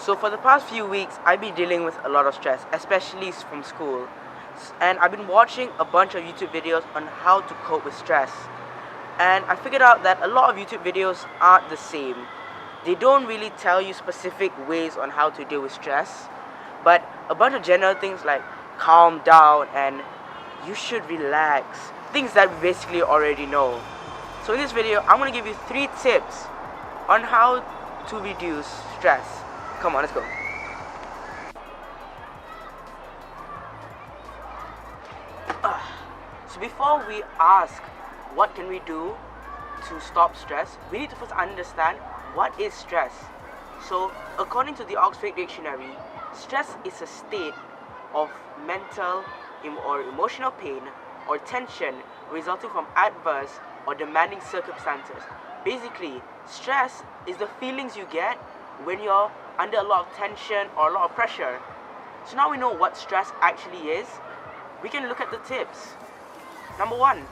So for the past few weeks, I've been dealing with a lot of stress, especially from school. And I've been watching a bunch of YouTube videos on how to cope with stress. And I figured out that a lot of YouTube videos aren't the same. They don't really tell you specific ways on how to deal with stress, but a bunch of general things like calm down and you should relax. Things that we basically already know. So in this video, I'm going to give you 3 tips on how to reduce stress. Come on, let's go. So before we ask what can we do to stop stress, we need to first understand what is stress. So according to the Oxford Dictionary, stress is a state of mental or emotional pain or tension resulting from adverse or demanding circumstances. Basically, stress is the feelings you get when you're under a lot of tension or a lot of pressure. So now we know what stress actually is, we can look at the tips. Number 1.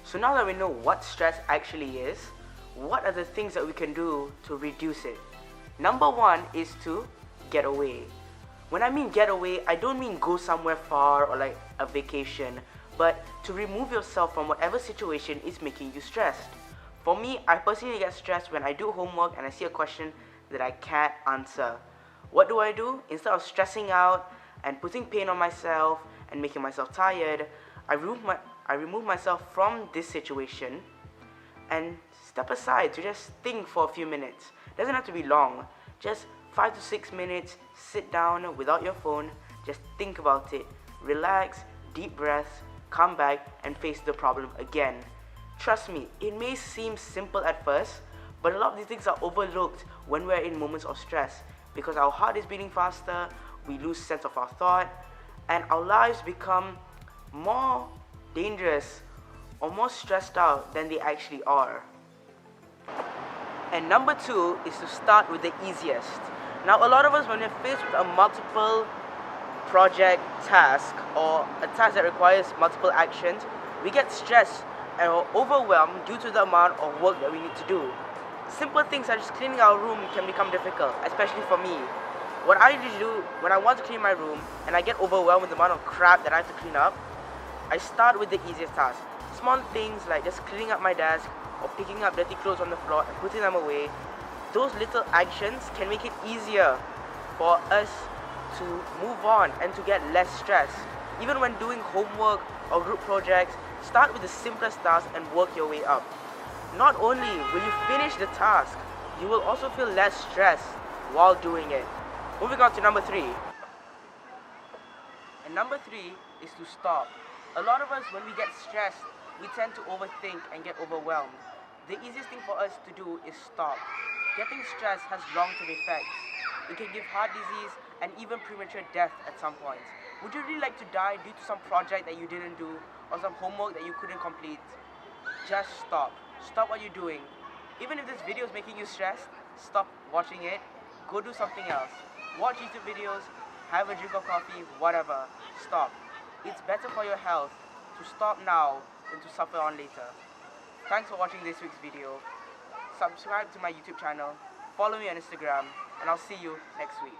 So now that we know what stress actually is, what are the things that we can do to reduce it? Number 1 is to get away. When I mean get away, I don't mean go somewhere far or like a vacation, but to remove yourself from whatever situation is making you stressed. For me, I personally get stressed when I do homework and I see a question that I can't answer. What do? Instead of stressing out and putting pain on myself and making myself tired, I remove myself from this situation and step aside to just think for a few minutes. Doesn't have to be long, just 5 to 6 minutes, sit down without your phone, just think about it, relax, deep breaths, come back and face the problem again. Trust me, it may seem simple at first, but a lot of these things are overlooked when we're in moments of stress because our heart is beating faster, we lose sense of our thought, and our lives become more dangerous or more stressed out than they actually are. And number 2 is to start with the easiest. Now a lot of us, when we're faced with a multiple project task or a task that requires multiple actions, we get stressed and are overwhelmed due to the amount of work that we need to do. Simple things such as cleaning our room can become difficult, especially for me. What I usually do when I want to clean my room and I get overwhelmed with the amount of crap that I have to clean up, I start with the easiest task. Small things like just cleaning up my desk or picking up dirty clothes on the floor and putting them away. Those little actions can make it easier for us to move on and to get less stress. Even when doing homework or group projects, start with the simplest task and work your way up. Not only will you finish the task, you will also feel less stress while doing it. Moving on to number 3. And number 3 is to stop. A lot of us, when we get stressed, we tend to overthink and get overwhelmed. The easiest thing for us to do is stop. Getting stressed has long-term effects. It can give heart disease and even premature death at some points. Would you really like to die due to some project that you didn't do or some homework that you couldn't complete? Just stop. Stop what you're doing. Even if this video is making you stressed, stop watching it. Go do something else. Watch YouTube videos, have a drink of coffee, whatever. Stop. It's better for your health to stop now than to suffer on later. Thanks for watching this week's video. Subscribe to my YouTube channel, follow me on Instagram, and I'll see you next week.